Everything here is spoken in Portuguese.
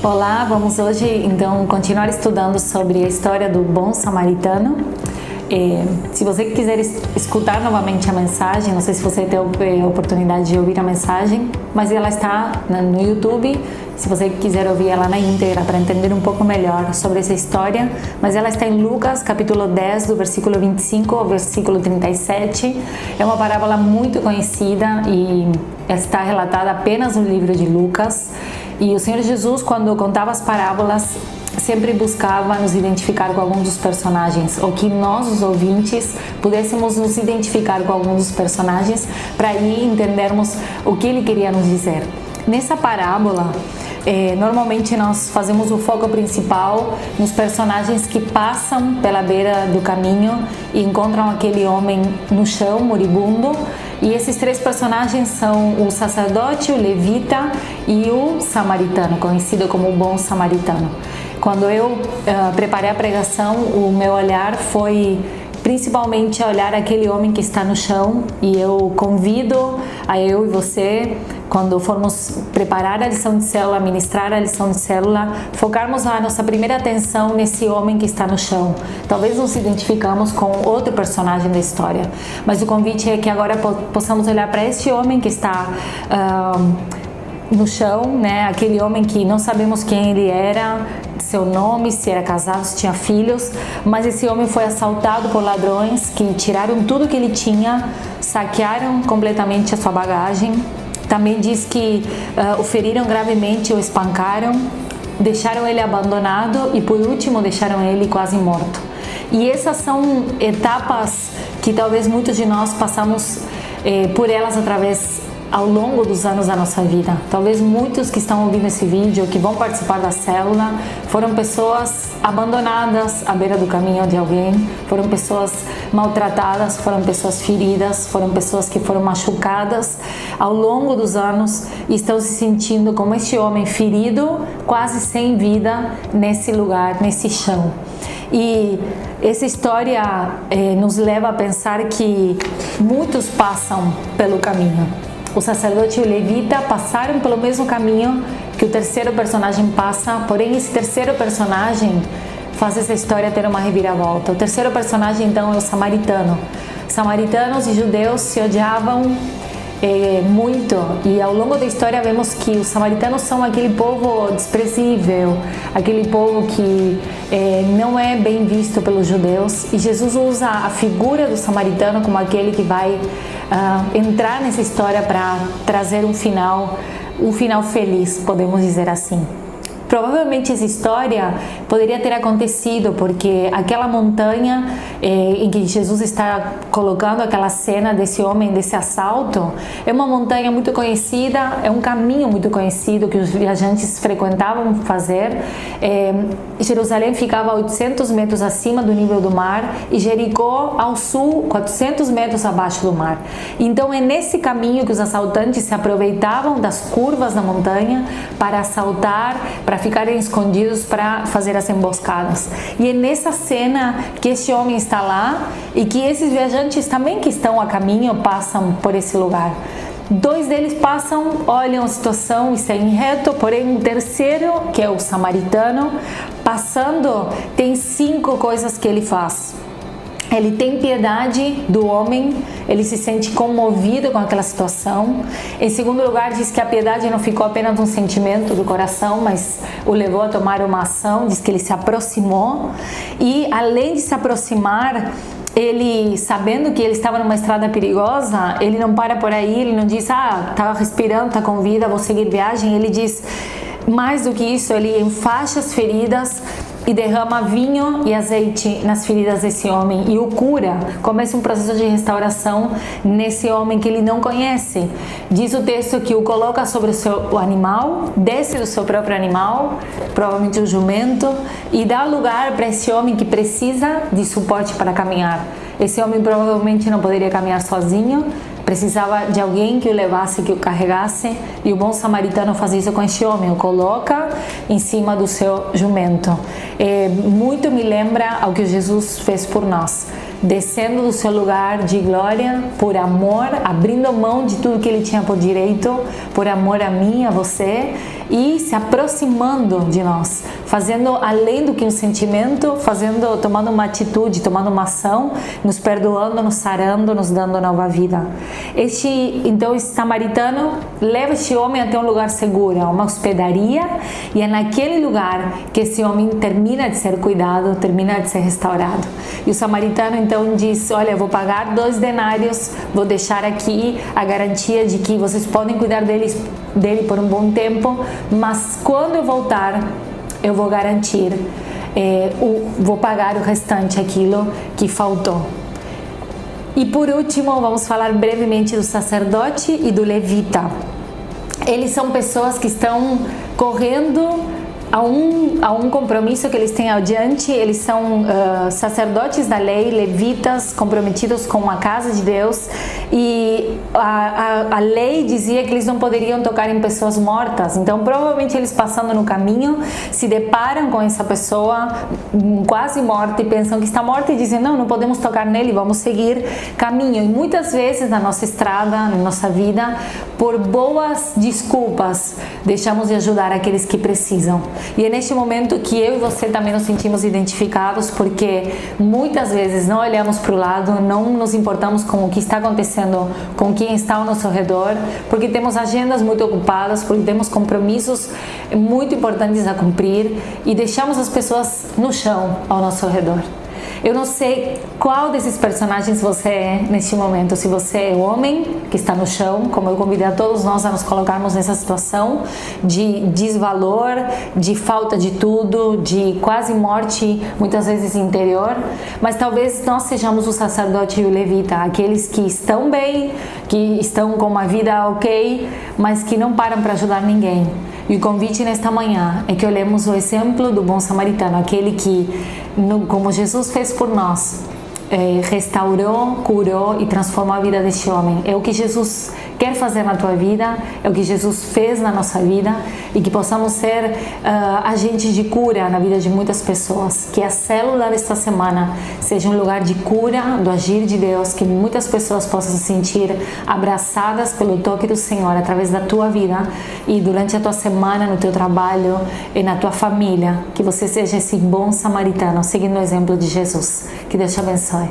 Olá, vamos hoje então continuar estudando sobre a história do bom samaritano. Se você quiser escutar novamente a mensagem, não sei se você teve a oportunidade de ouvir a mensagem, mas ela está no YouTube, se você quiser ouvir ela na íntegra para entender um pouco melhor sobre essa história, mas ela está em Lucas, capítulo 10, do versículo 25 ao versículo 37. É uma parábola muito conhecida e está relatada apenas no livro de Lucas. E o Senhor Jesus, quando contava as parábolas, sempre buscava nos identificar com algum dos personagens, ou que nós, os ouvintes, pudéssemos nos identificar com algum dos personagens, para aí entendermos o que ele queria nos dizer. Nessa parábola, normalmente nós fazemos o foco principal nos personagens que passam pela beira do caminho e encontram aquele homem no chão, moribundo. E esses três personagens são o sacerdote, o levita e o samaritano, conhecido como o bom samaritano. Quando eu preparei a pregação, o meu olhar foi principalmente a olhar aquele homem que está no chão, e eu convido a eu e você, quando formos preparar a lição de célula, ministrar a lição de célula, focarmos a nossa primeira atenção nesse homem que está no chão. Talvez nos identificamos com outro personagem da história, mas o convite é que agora possamos olhar para esse homem que está no chão, né? Aquele homem que não sabemos quem ele era, seu nome, se era casado, se tinha filhos, mas esse homem foi assaltado por ladrões que tiraram tudo que ele tinha, saquearam completamente a sua bagagem. Também diz que o feriram gravemente, o espancaram, deixaram ele abandonado e, por último, deixaram ele quase morto. E essas são etapas que talvez muitos de nós passamos por elas ao longo dos anos da nossa vida. Talvez muitos que estão ouvindo esse vídeo, que vão participar da célula, foram pessoas abandonadas à beira do caminho de alguém, foram pessoas maltratadas, foram pessoas feridas, foram pessoas que foram machucadas ao longo dos anos e estão se sentindo como este homem ferido, quase sem vida, nesse lugar, nesse chão. E essa história nos leva a pensar que muitos passam pelo caminho. O sacerdote e o levita passaram pelo mesmo caminho que o terceiro personagem passa, porém esse terceiro personagem faz essa história ter uma reviravolta. O terceiro personagem então é o samaritano. Samaritanos e judeus se odiavam muito, e ao longo da história vemos que os samaritanos são aquele povo desprezível, aquele povo que não é bem visto pelos judeus, e Jesus usa a figura do samaritano como aquele que vai entrar nessa história para trazer um final feliz, podemos dizer assim. Provavelmente essa história poderia ter acontecido porque aquela montanha em que Jesus está colocando aquela cena desse homem, desse assalto, é uma montanha muito conhecida, é um caminho muito conhecido que os viajantes frequentavam fazer. Jerusalém ficava a 800 metros acima do nível do mar e Jericó ao sul, 400 metros abaixo do mar. Então é nesse caminho que os assaltantes se aproveitavam das curvas da montanha para assaltar, para ficarem escondidos para fazer as emboscadas. E é nessa cena que esse homem está lá e que esses viajantes também que estão a caminho passam por esse lugar. Dois deles passam, olham a situação e seguem reto, porém um terceiro, que é o samaritano, passando, tem 5 coisas que ele faz. Ele tem piedade do homem, ele se sente comovido com aquela situação. Em segundo lugar, diz que a piedade não ficou apenas um sentimento do coração, mas o levou a tomar uma ação, diz que ele se aproximou. E além de se aproximar, ele, sabendo que ele estava numa estrada perigosa, ele não para por aí, ele não diz, tá respirando, tá com vida, vou seguir viagem. Ele diz, mais do que isso, ele enfaixa as feridas e derrama vinho e azeite nas feridas desse homem e o cura. Começa um processo de restauração nesse homem que ele não conhece. Diz o texto que o coloca sobre o animal, desce do seu próprio animal, provavelmente o jumento, e dá lugar para esse homem que precisa de suporte para caminhar. Esse homem provavelmente não poderia caminhar sozinho, precisava de alguém que o levasse, que o carregasse, e o bom samaritano faz isso com este homem, o coloca em cima do seu jumento. Muito me lembra ao que Jesus fez por nós. descendo do seu lugar de glória por amor, abrindo mão de tudo que ele tinha por direito, por amor a mim, a você, e se aproximando de nós, fazendo além do que um sentimento, tomando uma atitude, tomando uma ação, nos perdoando, nos sarando, nos dando nova vida. Então, esse samaritano leva este homem até um lugar seguro, uma hospedaria, e é naquele lugar que esse homem termina de ser cuidado, termina de ser restaurado. E o samaritano então diz: olha, eu vou pagar 2 denários, vou deixar aqui a garantia de que vocês podem cuidar dele por um bom tempo, mas quando eu voltar, eu vou garantir, vou pagar o restante, aquilo que faltou. E por último, vamos falar brevemente do sacerdote e do levita. Eles são pessoas que estão correndo a um compromisso que eles têm adiante. Eles são sacerdotes da lei, levitas, comprometidos com a casa de Deus, e a lei dizia que eles não poderiam tocar em pessoas mortas. Então, provavelmente eles, passando no caminho, se deparam com essa pessoa quase morta e pensam que está morta e dizem: não podemos tocar nele, vamos seguir caminho. E muitas vezes na nossa estrada, na nossa vida, por boas desculpas, deixamos de ajudar aqueles que precisam. E é neste momento que eu e você também nos sentimos identificados, porque muitas vezes não olhamos para o lado, não nos importamos com o que está acontecendo, com quem está ao nosso redor, porque temos agendas muito ocupadas, porque temos compromissos muito importantes a cumprir, e deixamos as pessoas no chão ao nosso redor. Eu não sei qual desses personagens você é neste momento. Se você é o homem que está no chão, como eu convidei a todos nós a nos colocarmos nessa situação de desvalor, de falta de tudo, de quase morte, muitas vezes interior, mas talvez nós sejamos o sacerdote e o levita, aqueles que estão bem, que estão com uma vida ok, mas que não param para ajudar ninguém. E o convite nesta manhã é que olhemos o exemplo do bom samaritano, aquele que, como Jesus fez por nós, restaurou, curou e transformou a vida deste homem. É o que Jesus quer fazer na tua vida, é o que Jesus fez na nossa vida, e que possamos ser agentes de cura na vida de muitas pessoas. Que a célula desta semana seja um lugar de cura, do agir de Deus, que muitas pessoas possam se sentir abraçadas pelo toque do Senhor através da tua vida, e durante a tua semana, no teu trabalho e na tua família, que você seja esse bom samaritano, seguindo o exemplo de Jesus. Que Deus te abençoe.